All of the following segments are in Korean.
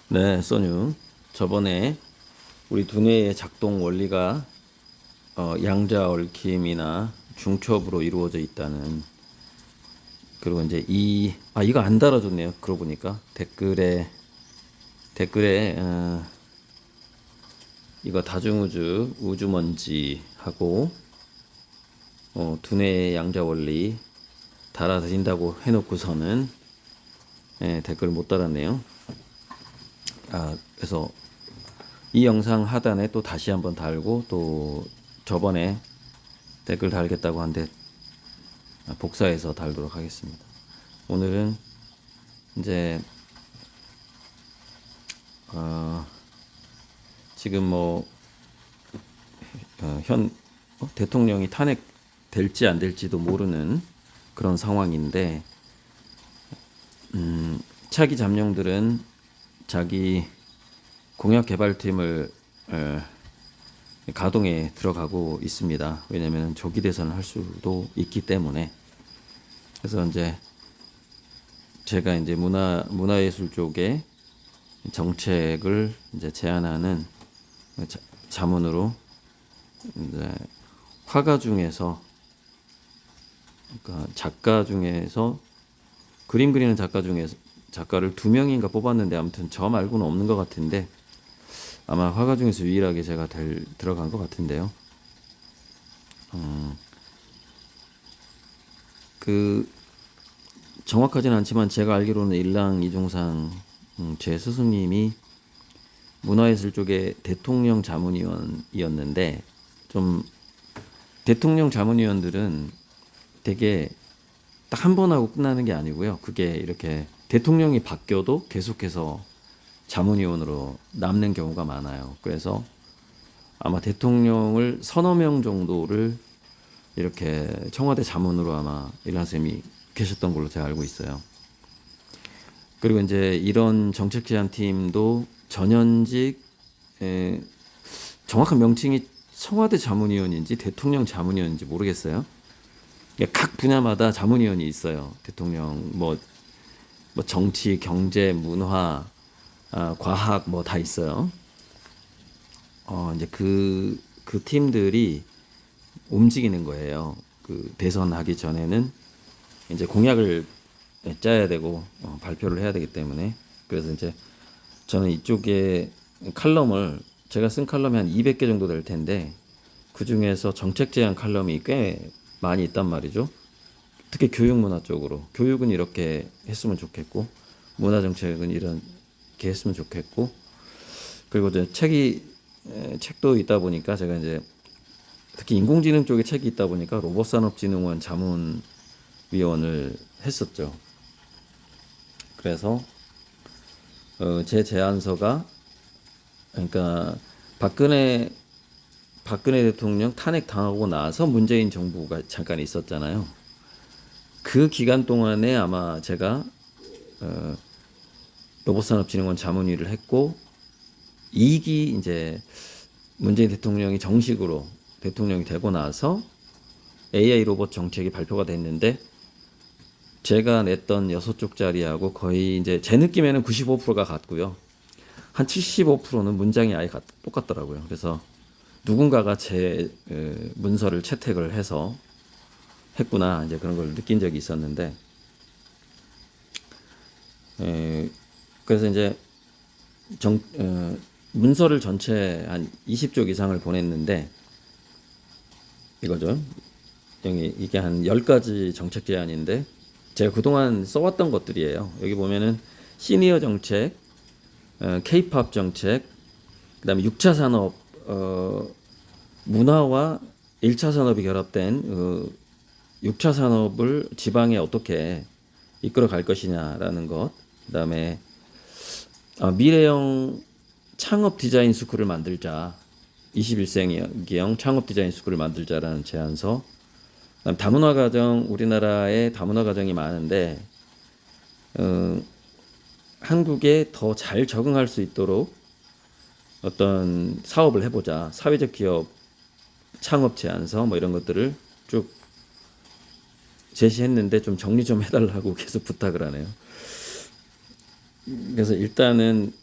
네, 써뉴. 저번에 우리 두뇌의 작동 원리가 양자 얽힘이나 중첩으로 이루어져 있다는, 그리고 이제 이거 안 달아줬네요. 그러고 보니까 댓글에 이거 다중우주 우주먼지하고 두뇌의 양자 원리 달아드린다고 해놓고서는 댓글 못 달았네요. 그래서 이 영상 하단에 또 다시 한번 달고, 또 저번에 댓글 달겠다고 한데 복사해서 달도록 하겠습니다. 오늘은 이제 지금 현 대통령이 탄핵될지 안 될지도 모르는 그런 상황인데, 차기 잠룡들은 자기 공약 개발팀을 가동에 들어가고 있습니다. 왜냐하면 조기 대선을 할 수도 있기 때문에. 그래서 이제 제가 이제 문화예술 쪽에 정책을 이제 제안하는 자문으로 이제 화가 중에서, 그러니까 작가 중에서, 그림 그리는 작가 중에서 작가를 2명인가 뽑았는데, 아무튼 저 말고는 없는 것 같은데, 아마 화가 중에서 유일하게 제가 들어간 것 같은데요. 정확하진 않지만 제가 알기로는 일랑 이종상 제 스승님이 문화예술 쪽에 대통령 자문위원이었는데, 좀 대통령 자문위원들은 되게 딱 한 번 하고 끝나는 게 아니고요. 그게 이렇게 대통령이 바뀌어도 계속해서 자문위원으로 남는 경우가 많아요. 그래서 아마 대통령을 서너 명 정도를 이렇게 청와대 자문으로 아마 일한 쌤이 계셨던 걸로 제가 알고 있어요. 그리고 이제 이런 정책 제안 팀도 전현직, 정확한 명칭이 청와대 자문위원인지 대통령 자문위원인지 모르겠어요. 각 분야마다 자문위원이 있어요. 대통령 뭐 정치, 경제, 문화, 과학 뭐 다 있어요. 이제 그 팀들이 움직이는 거예요. 그 대선하기 전에는 이제 공약을 짜야 되고 발표를 해야 되기 때문에. 그래서 이제 저는 이쪽에 칼럼을, 제가 쓴 칼럼이 한 200개 정도 될 텐데, 그 중에서 정책 제안 칼럼이 꽤 많이 있단 말이죠. 특히 교육문화 쪽으로, 교육은 이렇게 했으면 좋겠고, 문화정책은 이렇게 했으면 좋겠고, 그리고 이제 책도 있다 보니까, 제가 이제 특히 인공지능 쪽에 책이 있다 보니까 로봇산업진흥원 자문위원을 했었죠. 그래서 제 제안서가, 그러니까 박근혜 대통령 탄핵 당하고 나서 문재인 정부가 잠깐 있었잖아요. 그 기간 동안에 아마 제가 로봇산업진흥원 자문위를 했고, 2기 이제 문재인 대통령이 정식으로 대통령이 되고 나서 AI 로봇 정책이 발표가 됐는데, 제가 냈던 6쪽짜리하고 거의 이제 제 느낌에는 95%가 같고요. 한 75%는 문장이 아예 똑같더라고요. 그래서 누군가가 제 문서를 채택을 해서 했구나, 이제 그런 걸 느낀 적이 있었는데, 그래서 이제 문서를 전체 한 20쪽 이상을 보냈는데, 이거죠. 이게 한 10가지 정책 제안인데, 제가 그동안 써왔던 것들이에요. 여기 보면은 시니어 정책, K-팝 정책, 그다음에 6차 산업, 문화와 1차 산업이 결합된 6차 산업을 지방에 어떻게 이끌어 갈 것이냐라는 것, 그다음에 미래형 창업 디자인 스쿨을 만들자, 21세기형 창업 디자인 스쿨을 만들자라는 제안서, 그다음 다문화 가정, 우리나라에 다문화 가정이 많은데 한국에 더 잘 적응할 수 있도록 어떤 사업을 해보자, 사회적 기업 창업 제안서 뭐 이런 것들을 쭉 제시했는데, 좀 정리 좀 해달라고 계속 부탁을 하네요. 그래서 일단은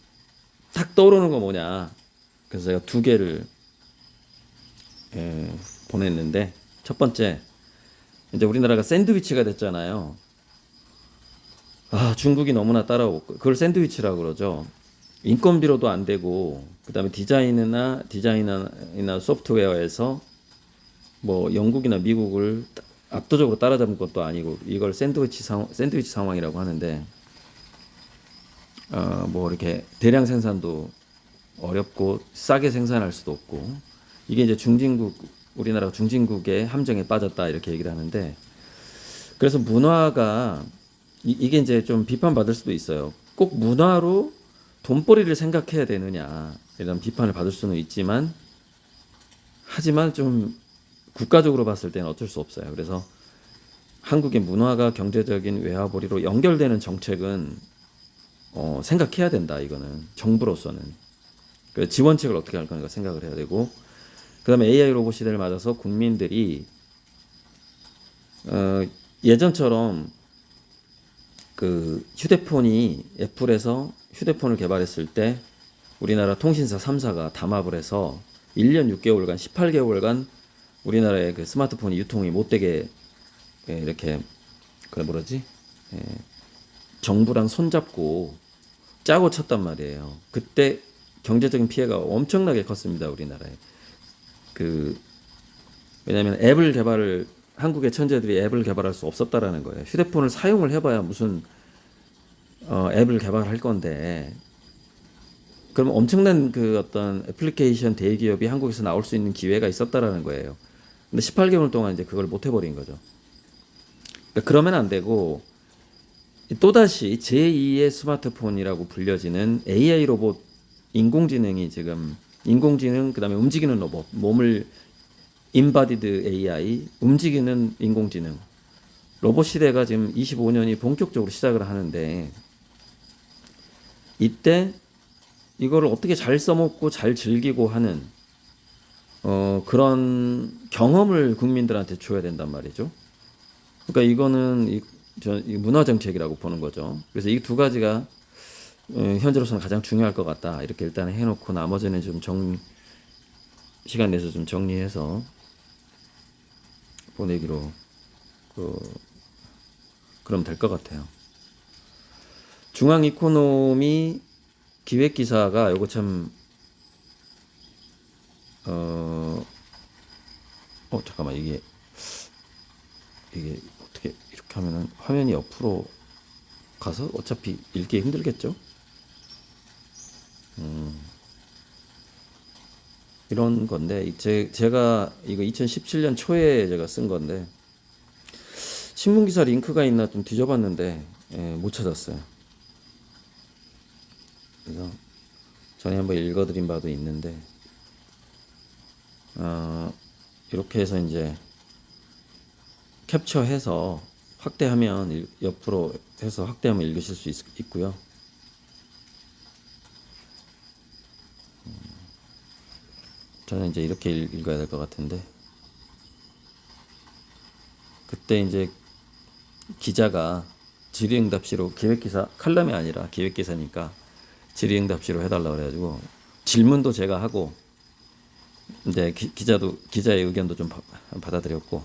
탁 떠오르는 거 뭐냐. 그래서 제가 두 개를 보냈는데, 첫 번째, 이제 우리나라가 샌드위치가 됐잖아요. 중국이 너무나 따라오고 그걸 샌드위치라고 그러죠. 인건비로도 안 되고, 그다음에 디자인이나 소프트웨어에서 뭐 영국이나 미국을 압도적으로 따라잡은 것도 아니고, 이걸 샌드위치 상황이라고 하는데, 뭐 이렇게 대량 생산도 어렵고 싸게 생산할 수도 없고, 이게 이제 우리나라가 중진국의 함정에 빠졌다 이렇게 얘기를 하는데, 그래서 문화가 이게 이제 좀 비판받을 수도 있어요. 꼭 문화로 돈벌이를 생각해야 되느냐 이런 비판을 받을 수는 있지만, 하지만 좀 국가적으로 봤을 때는 어쩔 수 없어요. 그래서 한국의 문화가 경제적인 외화벌이로 연결되는 정책은 생각해야 된다. 이거는 정부로서는 그 지원책을 어떻게 할 건가 생각을 해야 되고, 그다음에 AI 로봇 시대를 맞아서 국민들이 예전처럼 그 휴대폰이 애플에서 휴대폰을 개발했을 때 우리나라 통신사 3사가 담합을 해서 1년 6개월간 18개월간 우리나라의 그 스마트폰이 유통이 못 되게 이렇게 정부랑 손잡고 짜고 쳤단 말이에요. 그때 경제적인 피해가 엄청나게 컸습니다, 우리나라에. 왜냐하면 한국의 천재들이 앱을 개발할 수 없었다라는 거예요. 휴대폰을 사용을 해봐야 무슨 앱을 개발할 건데, 그럼 엄청난 그 어떤 애플리케이션 대기업이 한국에서 나올 수 있는 기회가 있었다라는 거예요. 근데 18개월 동안 이제 그걸 못 해버린 거죠. 그러니까 그러면 안 되고, 또다시 제2의 스마트폰이라고 불려지는 AI 로봇, 인공지능이 지금 그다음에 움직이는 로봇, 몸을 인바디드 AI, 움직이는 인공지능 로봇 시대가 지금 25년이 본격적으로 시작을 하는데, 이때 이거를 어떻게 잘 써먹고 잘 즐기고 하는 그런 경험을 국민들한테 줘야 된단 말이죠. 그러니까 이거는 이 문화 정책이라고 보는 거죠. 그래서 이 두 가지가 현재로서는 가장 중요할 것 같다. 이렇게 일단 해놓고 나머지는 좀 시간 내서 좀 정리해서 보내기로 그럼 될 것 같아요. 중앙 이코노미 기획 기사가 요거 참 잠깐만, 이게 어떻게 이렇게 하면은 화면이 옆으로 가서 어차피 읽기 힘들겠죠? 이런 건데, 제가 이거 2017년 초에 제가 쓴 건데, 신문기사 링크가 있나 좀 뒤져봤는데 못 찾았어요. 그래서 전에 한번 읽어드린 바도 있는데, 이렇게 해서 이제 캡처해서 확대하면 옆으로 해서 확대하면 읽으실 수 있고요. 저는 이제 이렇게 읽어야 될 것 같은데, 그때 이제 기자가 질의응답시로, 기획기사 칼럼이 아니라 기획기사니까 질의응답시로 해달라고 그래가지고 질문도 제가 하고, 이제 기자의 의견도 좀 받아들였고,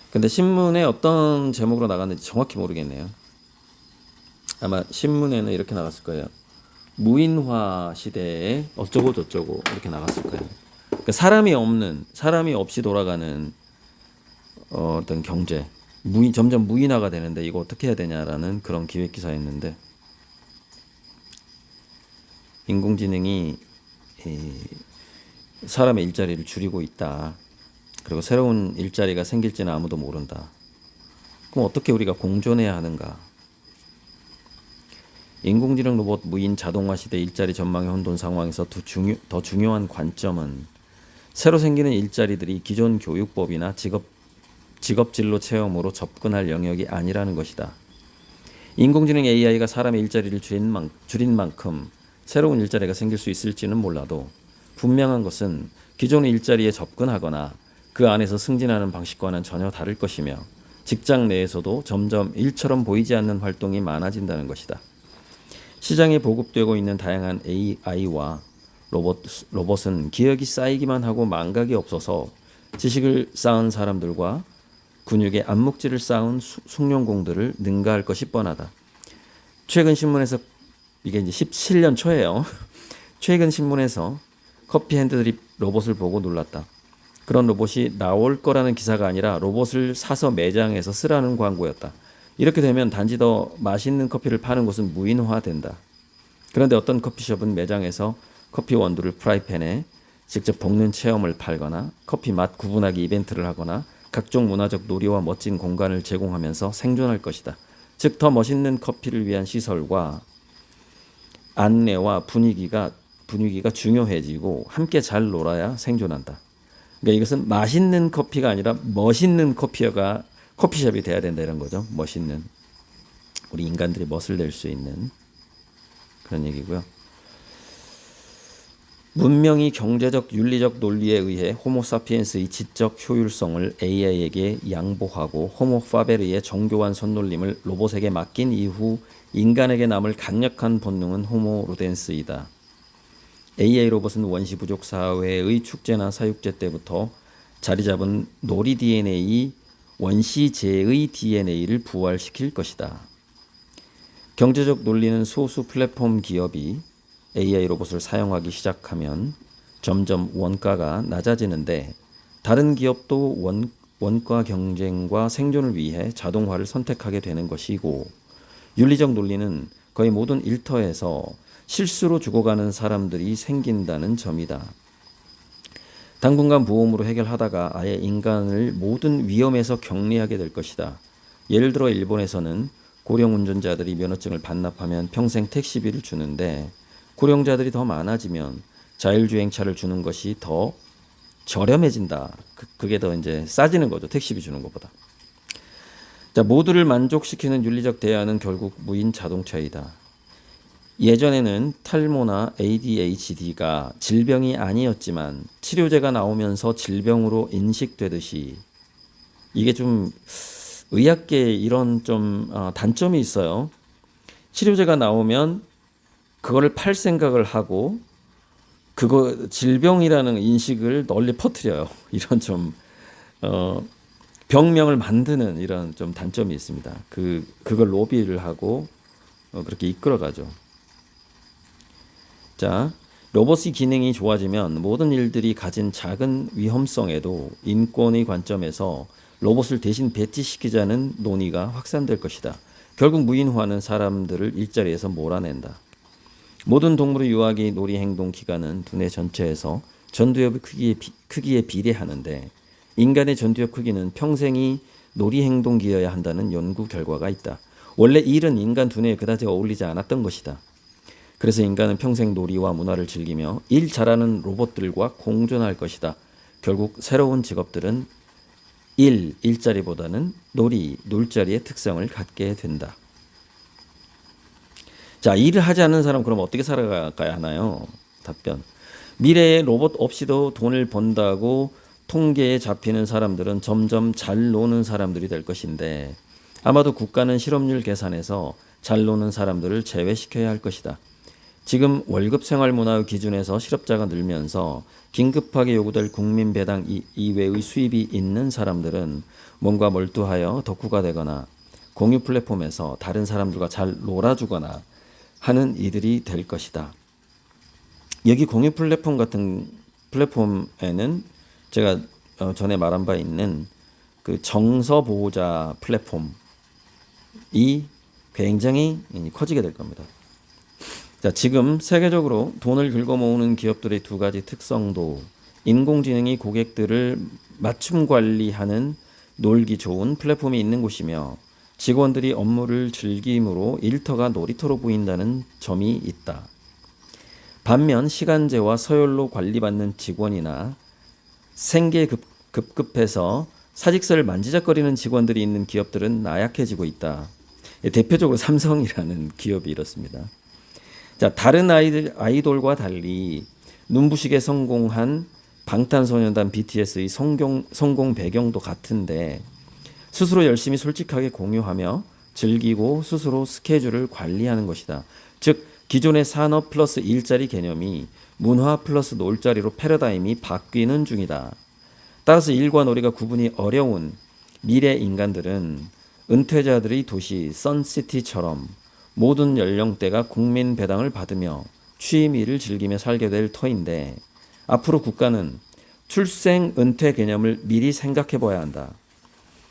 근데 신문에 어떤 제목으로 나갔는지 정확히 모르겠네요. 아마 신문에는 이렇게 나갔을 거예요. 무인화 시대에 어쩌고 저쩌고 이렇게 나갔을 거예요. 그러니까 사람이 없이 돌아가는 어떤 경제, 점점 무인화가 되는데 이거 어떻게 해야 되냐라는 그런 기획 기사였는데, 인공지능이 사람의 일자리를 줄이고 있다. 그리고 새로운 일자리가 생길지는 아무도 모른다. 그럼 어떻게 우리가 공존해야 하는가? 인공지능 로봇 무인 자동화 시대 일자리 전망의 혼돈 상황에서 더 중요한 관점은 새로 생기는 일자리들이 기존 교육법이나 직업진로 체험으로 접근할 영역이 아니라는 것이다. 인공지능 AI가 사람의 일자리를 줄인 만큼 새로운 일자리가 생길 수 있을지는 몰라도, 분명한 것은 기존의 일자리에 접근하거나 그 안에서 승진하는 방식과는 전혀 다를 것이며, 직장 내에서도 점점 일처럼 보이지 않는 활동이 많아진다는 것이다. 시장에 보급되고 있는 다양한 AI와 로봇은 기억이 쌓이기만 하고 망각이 없어서 지식을 쌓은 사람들과 근육의 암묵질을 쌓은 숭늉공들을 능가할 것이 뻔하다. 최근 신문에서 이게 이제 17년 초예요. 최근 신문에서 커피 핸드드립 로봇을 보고 놀랐다. 그런 로봇이 나올 거라는 기사가 아니라 로봇을 사서 매장에서 쓰라는 광고였다. 이렇게 되면 단지 더 맛있는 커피를 파는 곳은 무인화된다. 그런데 어떤 커피숍은 매장에서 커피 원두를 프라이팬에 직접 볶는 체험을 팔거나 커피 맛 구분하기 이벤트를 하거나 각종 문화적 놀이와 멋진 공간을 제공하면서 생존할 것이다. 즉, 더 멋있는 커피를 위한 시설과 안내와 분위기가 중요해지고 함께 잘 놀아야 생존한다. 그러니까 이것은 맛있는 커피가 아니라 멋있는 커피숍이 돼야 된다 이런 거죠. 멋있는, 우리 인간들이 멋을 낼 수 있는 그런 얘기고요. 문명이 경제적 윤리적 논리에 의해 호모사피엔스의 지적 효율성을 AI에게 양보하고 호모 파베르의 정교한 손놀림을 로봇에게 맡긴 이후 인간에게 남을 강력한 본능은 호모 루덴스이다. AI 로봇은 원시 부족 사회의 축제나 사육제 때부터 자리 잡은 놀이 DNA, 원시제의 DNA를 부활시킬 것이다. 경제적 논리는 소수 플랫폼 기업이 AI 로봇을 사용하기 시작하면 점점 원가가 낮아지는데 다른 기업도 원가 경쟁과 생존을 위해 자동화를 선택하게 되는 것이고, 윤리적 논리는 거의 모든 일터에서 실수로 죽어가는 사람들이 생긴다는 점이다. 당분간 보험으로 해결하다가 아예 인간을 모든 위험에서 격리하게 될 것이다. 예를 들어 일본에서는 고령 운전자들이 면허증을 반납하면 평생 택시비를 주는데 고령자들이 더 많아지면 자율주행차를 주는 것이 더 저렴해진다. 그게 더 이제 싸지는 거죠. 택시비 주는 것보다. 자, 모두를 만족시키는 윤리적 대안은 결국 무인 자동차이다. 예전에는 탈모나 ADHD가 질병이 아니었지만 치료제가 나오면서 질병으로 인식되듯이, 이게 좀 의학계에 이런 좀 단점이 있어요. 치료제가 나오면 그거를 팔 생각을 하고 그거 질병이라는 인식을 널리 퍼뜨려요. 이런 좀 병명을 만드는 이런 좀 단점이 있습니다. 그걸 로비를 하고 그렇게 이끌어가죠. 자, 로봇의 기능이 좋아지면 모든 일들이 가진 작은 위험성에도 인권의 관점에서 로봇을 대신 배치시키자는 논의가 확산될 것이다. 결국 무인화는 사람들을 일자리에서 몰아낸다. 모든 동물의 유아기 놀이 행동 기간은 두뇌 전체에서 전두엽의 크기에 비례하는데 인간의 전두엽 크기는 평생이 놀이 행동기여야 한다는 연구 결과가 있다. 원래 일은 인간 두뇌에 그다지 어울리지 않았던 것이다. 그래서 인간은 평생 놀이와 문화를 즐기며 일 잘하는 로봇들과 공존할 것이다. 결국 새로운 직업들은 일자리보다는 놀자리의 특성을 갖게 된다. 자, 일을 하지 않는 사람 그럼 어떻게 살아가야 하나요? 답변. 미래에 로봇 없이도 돈을 번다고 통계에 잡히는 사람들은 점점 잘 노는 사람들이 될 것인데 아마도 국가는 실업률 계산에서 잘 노는 사람들을 제외시켜야 할 것이다. 지금 월급 생활 문화의 기준에서 실업자가 늘면서 긴급하게 요구될 국민 배당 이외의 수입이 있는 사람들은 뭔가 몰두하여 덕후가 되거나 공유 플랫폼에서 다른 사람들과 잘 놀아주거나 하는 이들이 될 것이다. 여기 공유 플랫폼 같은 플랫폼에는 제가 전에 말한 바 있는 그 정서 보호자 플랫폼이 굉장히 커지게 될 겁니다. 자, 지금 세계적으로 돈을 긁어모으는 기업들의 두 가지 특성도 인공지능이 고객들을 맞춤 관리하는 놀기 좋은 플랫폼이 있는 곳이며 직원들이 업무를 즐김으로 일터가 놀이터로 보인다는 점이 있다. 반면 시간제와 서열로 관리받는 직원이나 생계 급급해서 사직서를 만지작거리는 직원들이 있는 기업들은 나약해지고 있다. 대표적으로 삼성이라는 기업이 이렇습니다. 자, 다른 아이돌과 달리 눈부시게 성공한 방탄소년단 BTS의 성공 배경도 같은데 스스로 열심히 솔직하게 공유하며 즐기고 스스로 스케줄을 관리하는 것이다. 즉 기존의 산업 플러스 일자리 개념이 문화 플러스 놀자리로 패러다임이 바뀌는 중이다. 따라서 일과 놀이가 구분이 어려운 미래 인간들은 은퇴자들의 도시 선시티처럼 모든 연령대가 국민 배당을 받으며 취미를 즐기며 살게 될 터인데, 앞으로 국가는 출생 은퇴 개념을 미리 생각해 봐야 한다.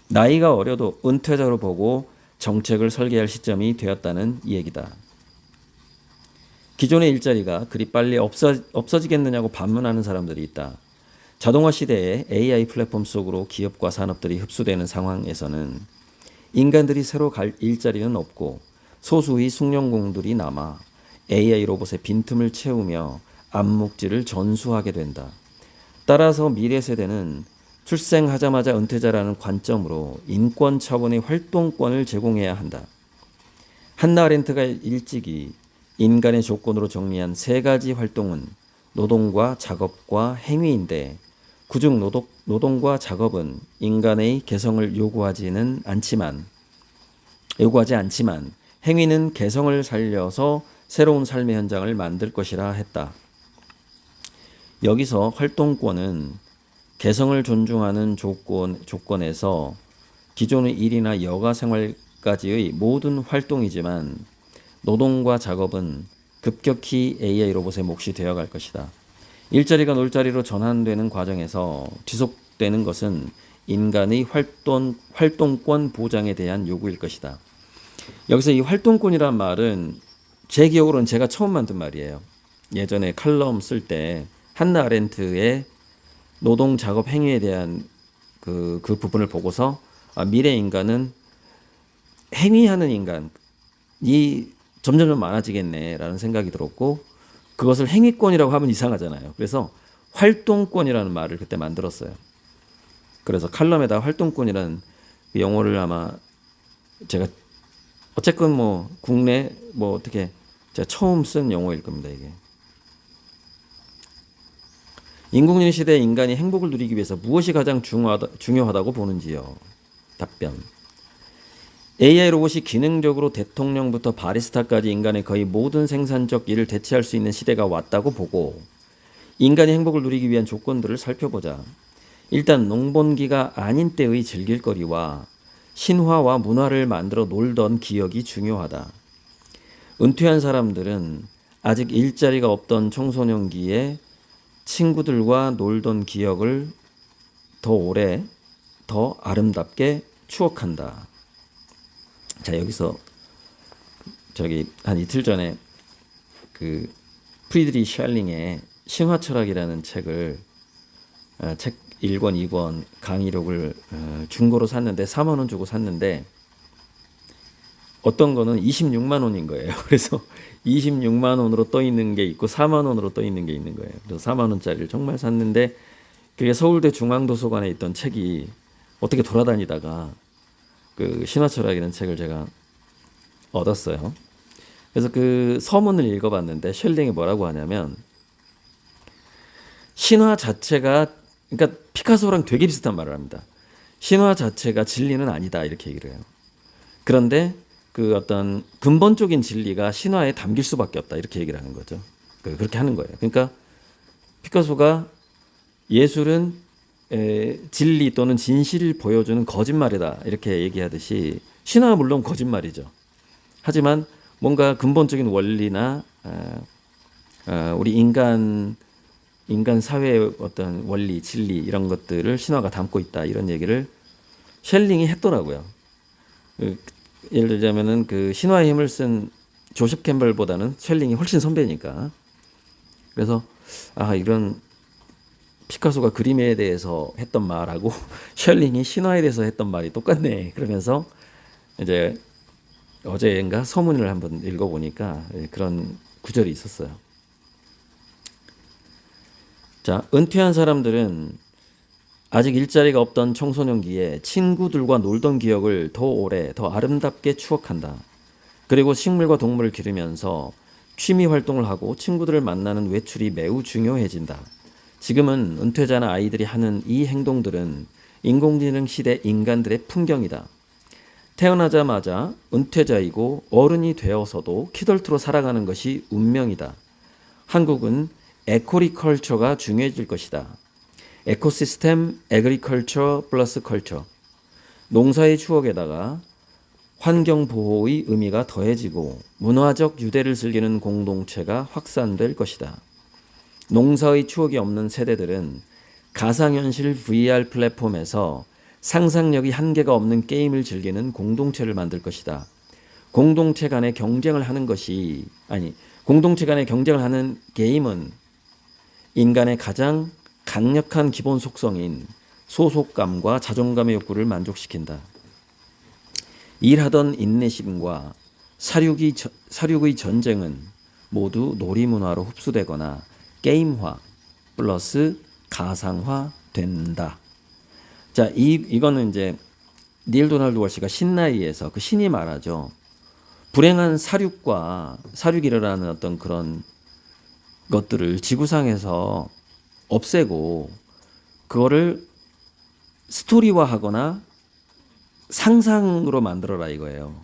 나이가 어려도 은퇴자로 보고 정책을 설계할 시점이 되었다는 얘기다. 기존의 일자리가 그리 빨리 없어지겠느냐고 반문하는 사람들이 있다. 자동화 시대에 AI 플랫폼 속으로 기업과 산업들이 흡수되는 상황에서는 인간들이 새로 갈 일자리는 없고 소수의 숙련공들이 남아 AI 로봇의 빈틈을 채우며 암묵지를 전수하게 된다. 따라서 미래 세대는 출생하자마자 은퇴자라는 관점으로 인권 차원의 활동권을 제공해야 한다. 한나 아렌트가 일찍이 인간의 조건으로 정리한 세 가지 활동은 노동과 작업과 행위인데, 그중 노동과 작업은 인간의 개성을 요구하지 않지만 행위는 개성을 살려서 새로운 삶의 현장을 만들 것이라 했다. 여기서 활동권은 개성을 존중하는 조건에서 기존의 일이나 여가 생활까지의 모든 활동이지만, 노동과 작업은 급격히 AI 로봇의 몫이 되어갈 것이다. 일자리가 놀자리로 전환되는 과정에서 지속되는 것은 인간의 활동권 보장에 대한 요구일 것이다. 여기서 이 활동권이란 말은 제 기억으로는 제가 처음 만든 말이에요. 예전에 칼럼 쓸 때 한나 아렌트의 노동 작업 행위에 대한 그 부분을 보고서 미래 인간은 행위하는 인간이 점점 많아지겠네라는 생각이 들었고, 그것을 행위권이라고 하면 이상하잖아요. 그래서 활동권이라는 말을 그때 만들었어요. 그래서 칼럼에다 활동권이라는 용어를 아마 제가 어쨌건 뭐 국내 뭐 어떻게 제가 처음 쓴 용어일 겁니다, 이게. 인공지능 시대의 인간이 행복을 누리기 위해서 무엇이 가장 중요하다고 보는지요? 답변. AI 로봇이 기능적으로 대통령부터 바리스타까지 인간의 거의 모든 생산적 일을 대체할 수 있는 시대가 왔다고 보고, 인간이 행복을 누리기 위한 조건들을 살펴보자. 일단 농번기가 아닌 때의 즐길거리와 신화와 문화를 만들어 놀던 기억이 중요하다. 은퇴한 사람들은 아직 일자리가 없던 청소년기에 친구들과 놀던 기억을 더 오래, 더 아름답게 추억한다. 자, 여기서 저기 한 이틀 전에 그 프리드리 샬링의 신화철학이라는 책을 책 1권, 2권 강의록을 중고로 샀는데 4만 원 주고 샀는데, 어떤 거는 26만 원인 거예요. 그래서 26만 원으로 떠 있는 게 있고 4만 원으로 떠 있는 게 있는 거예요. 그래서 4만 원짜리를 정말 샀는데, 그게 서울대 중앙도서관에 있던 책이 어떻게 돌아다니다가 그 신화철학이라는 책을 제가 얻었어요. 그래서 그 서문을 읽어봤는데 셸링이 뭐라고 하냐면, 신화 자체가, 그러니까 피카소랑 되게 비슷한 말을 합니다. 신화 자체가 진리는 아니다, 이렇게 얘기를 해요. 그런데 그 어떤 근본적인 진리가 신화에 담길 수밖에 없다, 이렇게 얘기를 하는 거죠. 그렇게 하는 거예요. 그러니까 피카소가 예술은 진리 또는 진실을 보여주는 거짓말이다, 이렇게 얘기하듯이 신화는 물론 거짓말이죠. 하지만 뭔가 근본적인 원리나 우리 인간 사회의 어떤 원리, 진리 이런 것들을 신화가 담고 있다, 이런 얘기를 셸링이 했더라고요. 예를 들자면은 그 신화의 힘을 쓴 조셉 캠벨보다는 셸링이 훨씬 선배니까. 그래서 이런 피카소가 그림에 대해서 했던 말하고 셸링이 신화에 대해서 했던 말이 똑같네, 그러면서 이제 어제인가 서문을 한번 읽어보니까 그런 구절이 있었어요. 자, 은퇴한 사람들은 아직 일자리가 없던 청소년기에 친구들과 놀던 기억을 더 오래, 더 아름답게 추억한다. 그리고 식물과 동물을 기르면서 취미 활동을 하고 친구들을 만나는 외출이 매우 중요해진다. 지금은 은퇴자나 아이들이 하는 이 행동들은 인공지능 시대 인간들의 풍경이다. 태어나자마자 은퇴자이고 어른이 되어서도 키덜트로 살아가는 것이 운명이다. 한국은 에코리컬처가 중요해질 것이다. 에코시스템, 에그리컬처 플러스 컬처. 농사의 추억에다가 환경보호의 의미가 더해지고 문화적 유대를 즐기는 공동체가 확산될 것이다. 농사의 추억이 없는 세대들은 가상현실 VR 플랫폼에서 상상력이 한계가 없는 게임을 즐기는 공동체를 만들 것이다. 공동체 간의 경쟁을 하는 게임은 인간의 가장 강력한 기본 속성인 소속감과 자존감의 욕구를 만족시킨다. 일하던 인내심과 사륙의 전쟁은 모두 놀이문화로 흡수되거나 게임화 플러스 가상화 된다. 자, 이거는 이제 닐 도널드 월시가 신나이에서 그 신이 말하죠. 불행한 사륙이 일어나는 어떤 그런 것들을 지구상에서 없애고 그거를 스토리화하거나 상상으로 만들어라 이거예요.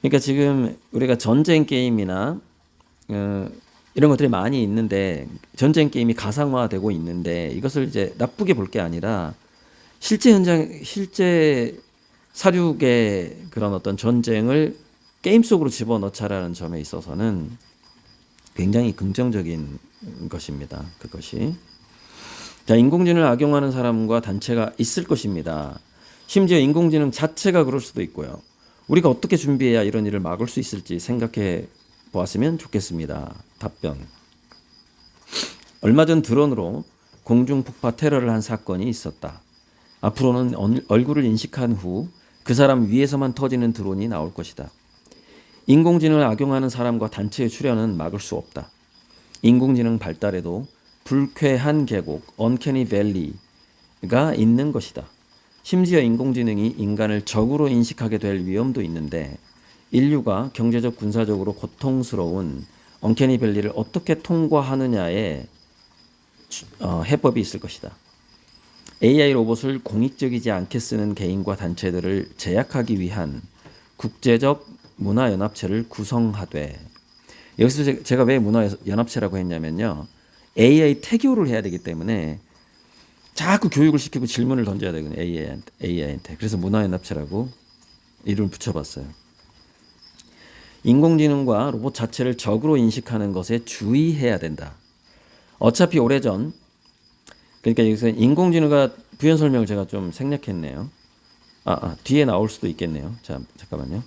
그러니까 지금 우리가 전쟁 게임이나 이런 것들이 많이 있는데 전쟁 게임이 가상화되고 있는데 이것을 이제 나쁘게 볼 게 아니라 실제 사륙의 그런 어떤 전쟁을 게임 속으로 집어넣자라는 점에 있어서는 굉장히 긍정적인 것입니다. 그것이. 자, 인공지능을 악용하는 사람과 단체가 있을 것입니다. 심지어 인공지능 자체가 그럴 수도 있고요. 우리가 어떻게 준비해야 이런 일을 막을 수 있을지 생각해 보았으면 좋겠습니다. 답변. 얼마 전 드론으로 공중폭파 테러를 한 사건이 있었다. 앞으로는 얼굴을 인식한 후 그 사람 위에서만 터지는 드론이 나올 것이다. 인공지능을 악용하는 사람과 단체의 출현은 막을 수 없다. 인공지능 발달에도 불쾌한 계곡, 언캐니 밸리가 있는 것이다. 심지어 인공지능이 인간을 적으로 인식하게 될 위험도 있는데 인류가 경제적 군사적으로 고통스러운 언캐니 밸리를 어떻게 통과하느냐에 해법이 있을 것이다. AI 로봇을 공익적이지 않게 쓰는 개인과 단체들을 제약하기 위한 국제적 문화연합체를 구성하되, 여기서 제가 왜 문화연합체라고 했냐면요, AI 태교를 해야 되기 때문에 자꾸 교육을 시키고 질문을 던져야 되거든요, AI한테. 그래서 문화연합체라고 이름을 붙여봤어요. 인공지능과 로봇 자체를 적으로 인식하는 것에 주의해야 된다. 어차피 오래전, 그러니까 여기서 인공지능과 부연 설명을 제가 좀 생략했네요. 뒤에 나올 수도 있겠네요. 자, 잠깐만요.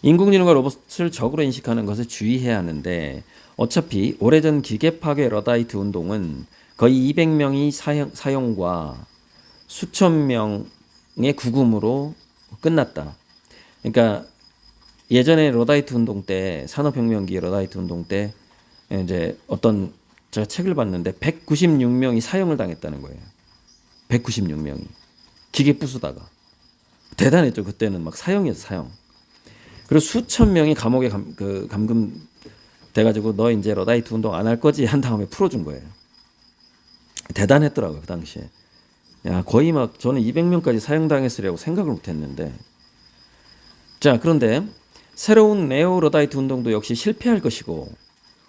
인공지능과 로봇을 적으로 인식하는 것에 주의해야 하는데 어차피 오래전 기계 파괴 러다이트 운동은 거의 200명이 사형과 수천 명의 구금으로 끝났다. 그러니까 예전에 러다이트 운동 때, 산업혁명기 러다이트 운동 때 이제 제가 책을 봤는데 196명이 사형을 당했다는 거예요. 196명이 기계 부수다가. 대단했죠. 그때는 막 사형이었어, 사형. 그리고 수천 명이 감옥에 감금 돼가지고 너 이제 러다이트 운동 안 할 거지 한 다음에 풀어준 거예요. 대단했더라고요, 그 당시에. 야, 거의 막 저는 200명까지 사형당했으리라고 생각을 못했는데. 자, 그런데 새로운 네오 러다이트 운동도 역시 실패할 것이고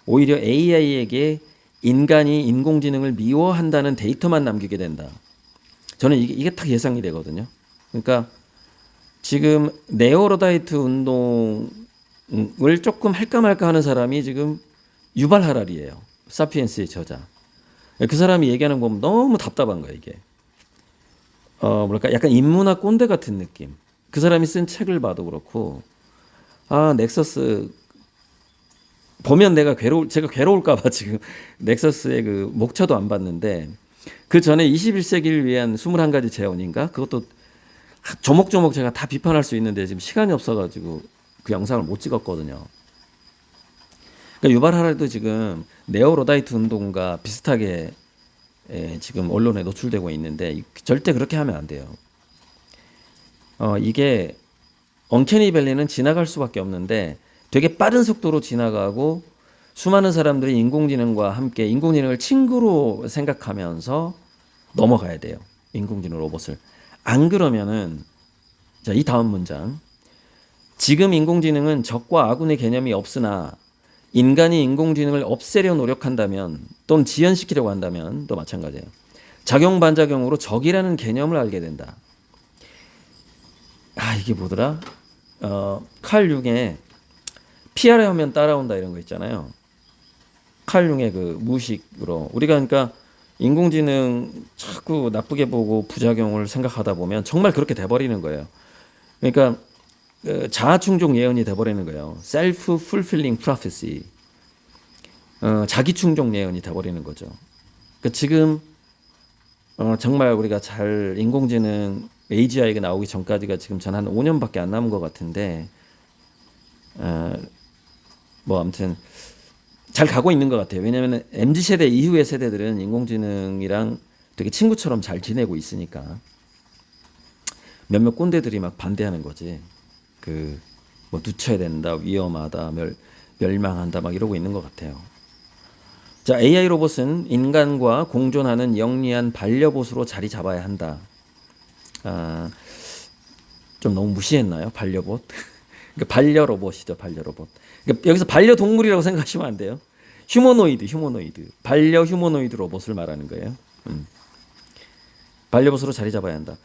오히려 AI에게 인간이 인공지능을 미워한다는 데이터만 남기게 된다. 저는 이게 딱 예상이 되거든요. 그러니까 지금 네오러다이트 운동을 조금 할까 말까 하는 사람이 지금 유발 하랄이에요. 사피엔스의 저자. 그 사람이 얘기하는 거 보면 너무 답답한 거야, 이게. 뭐랄까 약간 인문학 꼰대 같은 느낌. 그 사람이 쓴 책을 봐도 그렇고, 넥서스 보면 제가 괴로울까 봐 지금 넥서스의 그 목차도 안 봤는데, 그 전에 21세기를 위한 21가지 재원인가? 그것도 조목조목 제가 다 비판할 수 있는데 지금 시간이 없어가지고 그 영상을 못 찍었거든요. 그러니까 유발 하랄도 지금 네오러다이트 운동과 비슷하게 지금 언론에 노출되고 있는데 절대 그렇게 하면 안 돼요. 이게 언캐니 밸리는 지나갈 수밖에 없는데 되게 빠른 속도로 지나가고 수많은 사람들이 인공지능과 함께 인공지능을 친구로 생각하면서 넘어가야 돼요. 인공지능 로봇을. 안 그러면은 자, 이 다음 문장. 지금 인공지능은 적과 아군의 개념이 없으나 인간이 인공지능을 없애려 노력한다면 또는 지연시키려고 한다면 또 마찬가지예요. 작용 반작용으로 적이라는 개념을 알게 된다. 이게 뭐더라? 칼 융의 피하려 하면 따라온다 이런 거 있잖아요. 칼 융의 그 무의식으로 우리가 그러니까 인공지능 자꾸 나쁘게 보고 부작용을 생각하다 보면 정말 그렇게 돼버리는 거예요. 그러니까 자아충족 예언이 돼버리는 거예요. self-fulfilling prophecy. 자기충족 예언이 돼버리는 거죠. 그러니까 지금 정말 우리가 잘 인공지능 AGI가 나오기 전까지가 지금 전 한 5년밖에 안 남은 것 같은데 뭐 아무튼 잘 가고 있는 것 같아요. 왜냐하면 MZ세대 이후의 세대들은 인공지능이랑 되게 친구처럼 잘 지내고 있으니까 몇몇 꼰대들이 막 반대하는 거지. 뭐 늦춰야 된다, 위험하다, 멸망한다 막 이러고 있는 것 같아요. 자, AI 로봇은 인간과 공존하는 영리한 반려봇으로 자리 잡아야 한다. 좀 너무 무시했나요? 반려봇? 그러니까 반려 로봇이죠, 반려 로봇. 그러니까 여기서 반려동물이라고 생각하시면 안 돼요. 휴머노이드. 반려 휴머노이드 로봇을 말하는 거예요. 반려봇으로 자리 잡아야 한다.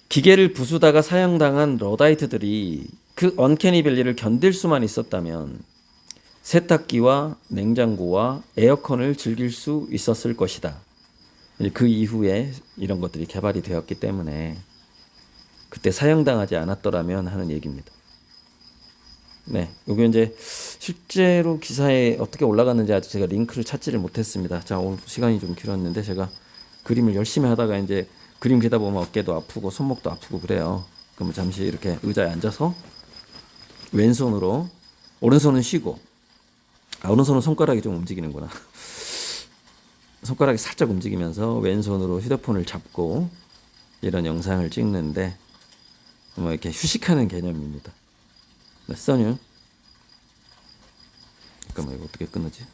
기계를 부수다가 사형당한 러다이트들이 그 언캐니 밸리를 견딜 수만 있었다면 세탁기와 냉장고와 에어컨을 즐길 수 있었을 것이다. 그 이후에 이런 것들이 개발이 되었기 때문에 그때 사형당하지 않았더라면 하는 얘기입니다. 네, 요게 이제 실제로 기사에 어떻게 올라갔는지 아직 제가 링크를 찾지를 못했습니다. 자, 오늘 시간이 좀 길었는데 제가 그림을 열심히 하다가 이제 그림 그리다 보면 어깨도 아프고 손목도 아프고 그래요. 그러면 잠시 이렇게 의자에 앉아서 왼손으로 오른손은 쉬고 오른손은 손가락이 좀 움직이는구나. 손가락이 살짝 움직이면서 왼손으로 휴대폰을 잡고 이런 영상을 찍는데 뭐 이렇게 휴식하는 개념입니다. 네, 써뉴. 잠깐만 이거 어떻게 끊어지?